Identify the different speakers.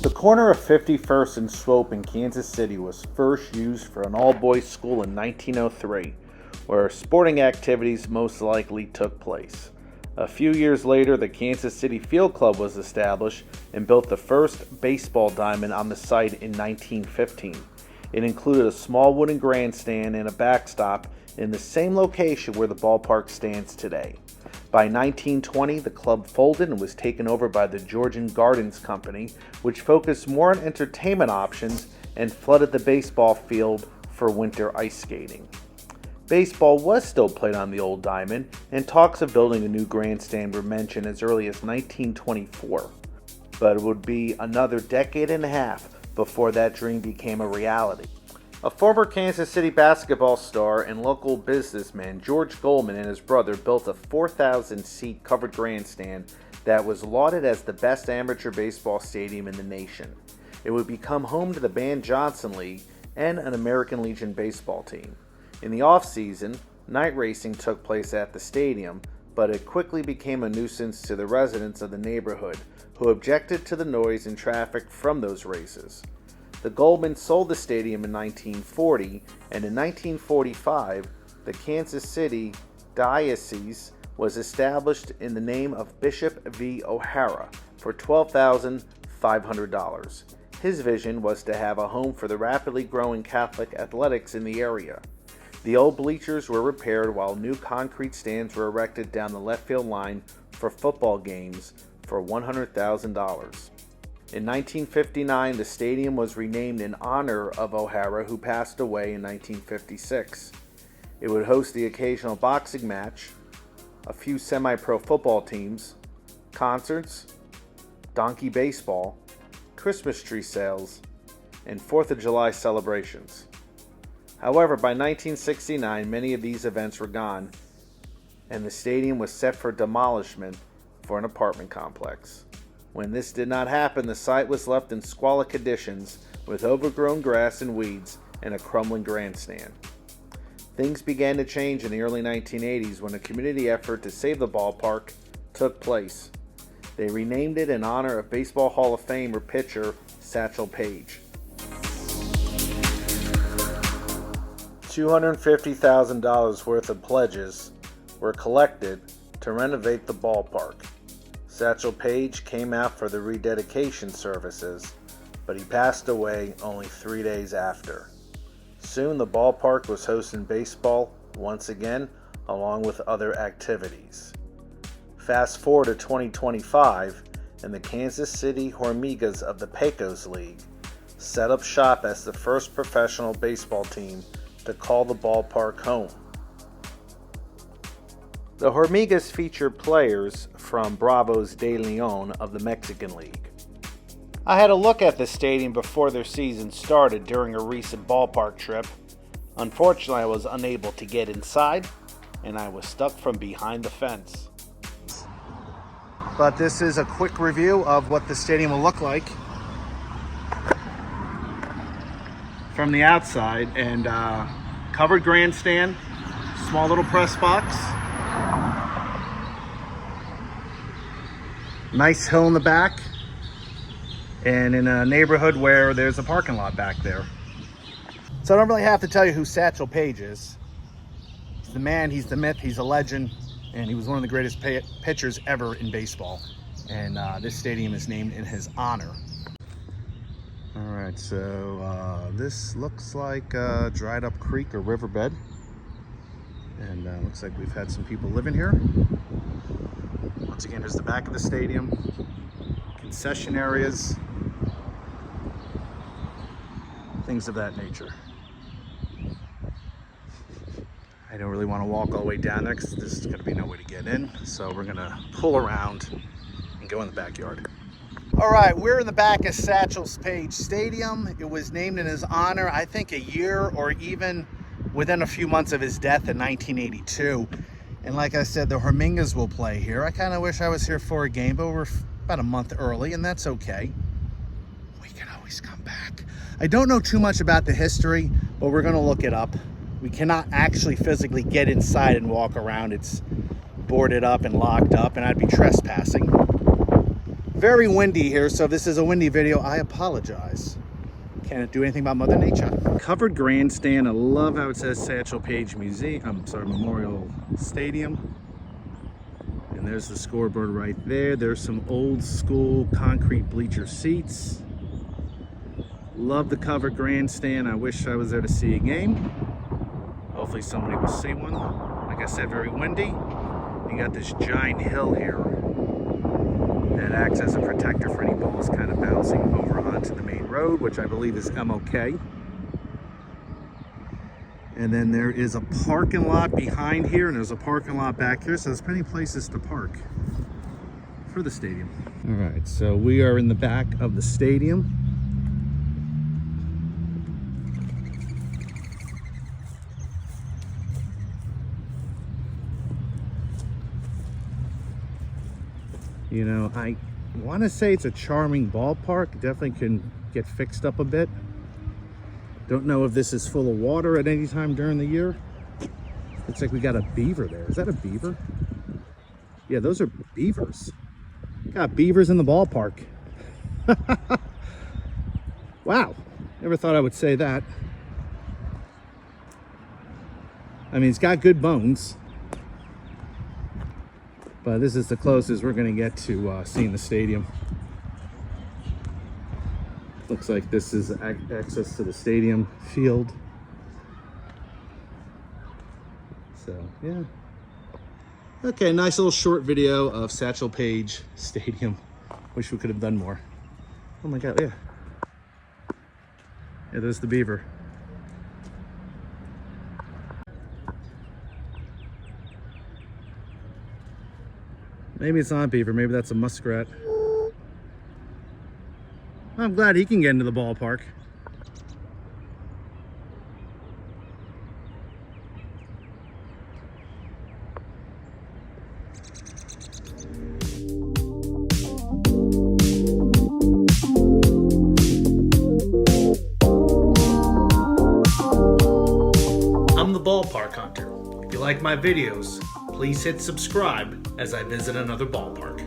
Speaker 1: The corner of 51st and Swope in Kansas City was first used for an all-boys school in 1903, where sporting activities most likely took place. A few years later, the Kansas City Field Club was established and built the first baseball diamond on the site in 1915. It included a small wooden grandstand and a backstop in the same location where the ballpark stands today. By 1920, the club folded and was taken over by the Georgian Gardens Company, which focused more on entertainment options and flooded the baseball field for winter ice skating. Baseball was still played on the old diamond, and talks of building a new grandstand were mentioned as early as 1924. But it would be another decade and a half before that dream became a reality. A former Kansas City basketball star and local businessman, George Goldman, and his brother built a 4,000-seat covered grandstand that was lauded as the best amateur baseball stadium in the nation. It would become home to the Van Johnson League and an American Legion baseball team. In the off-season, night racing took place at the stadium, but it quickly became a nuisance to the residents of the neighborhood, who objected to the noise and traffic from those races. The Goldman sold the stadium in 1940, and in 1945, the Kansas City Diocese was established in the name of Bishop V. O'Hara for $12,500. His vision was to have a home for the rapidly growing Catholic athletics in the area. The old bleachers were repaired while new concrete stands were erected down the left field line for football games for $100,000. In 1959, the stadium was renamed in honor of O'Hara, who passed away in 1956. It would host the occasional boxing match, a few semi-pro football teams, concerts, donkey baseball, Christmas tree sales, and 4th of July celebrations. However, by 1969, many of these events were gone, and the stadium was set for demolishment for an apartment complex. When this did not happen, the site was left in squalid conditions with overgrown grass and weeds and a crumbling grandstand. Things began to change in the early 1980s when a community effort to save the ballpark took place. They renamed it in honor of Baseball Hall of Famer pitcher Satchel Paige. $250,000 worth of pledges were collected to renovate the ballpark. Satchel Paige came out for the rededication services, but he passed away only 3 days after. Soon the ballpark was hosting baseball once again, along with other activities. Fast forward to 2025, and the Kansas City Hormigas of the Pecos League set up shop as the first professional baseball team to call the ballpark home. The Hormigas feature players from Bravos de Leon of the Mexican League. I had a look at the stadium before their season started during a recent ballpark trip. Unfortunately, I was unable to get inside, and I was stuck from behind the fence. But this is a quick review of what the stadium will look like from the outside, and covered grandstand, small little press box, nice hill in the back, and in a neighborhood where there's a parking lot back there. So I don't really have to tell you who Satchel Paige is. He's the man, he's the myth, he's a legend, and he was one of the greatest pitchers ever in baseball. And this stadium is named in his honor. All right, so this looks like a dried up creek or riverbed. And looks like we've had some people living here. Once again, here's the back of the stadium, concession areas, things of that nature. I don't really want to walk all the way down there because there's going to be no way to get in. So we're going to pull around and go in the backyard. All right, we're in the back of Satchel Paige Stadium. It was named in his honor, I think a year or even within a few months of his death in 1982. And like I said, the Hormigas will play here. I kind of wish I was here for a game, but we're about a month early, and that's okay. We can always come back. I don't know too much about the history, but we're going to look it up. We cannot actually physically get inside and walk around. It's boarded up and locked up, and I'd be trespassing. Very windy here, so if this is a windy video, I apologize. Can't do anything about Mother Nature. Covered grandstand. I love how it says Satchel Paige Memorial Stadium. And there's the scoreboard right there. There's some old school concrete bleacher seats. Love the covered grandstand. I wish I was there to see a game. Hopefully somebody will see one. Like I said, very windy. You got this giant hill here that acts as a protector for any balls kind of bouncing over onto the main road, which I believe is MLK. And then there is a parking lot behind here, and there's a parking lot back here, so there's plenty of places to park for the stadium. All right, so we are in the back of the stadium. You know, I want to say it's a charming ballpark. Definitely can get fixed up a bit. Don't know if this is full of water at any time during the year. Looks like we got a beaver there. Is that a beaver? Yeah, those are beavers. Got beavers in the ballpark. Wow, never thought I would say that. I mean, it's got good bones. But this is the closest we're going to get to seeing the stadium. Looks like this is access to the stadium field. So, yeah. Okay, nice little short video of Satchel Paige Stadium. Wish we could have done more. Oh my God, yeah. Yeah, there's the beaver. Maybe it's not a beaver, maybe that's a muskrat. I'm glad he can get into the ballpark. I'm the Ballpark Hunter. If you like my videos, please hit subscribe as I visit another ballpark.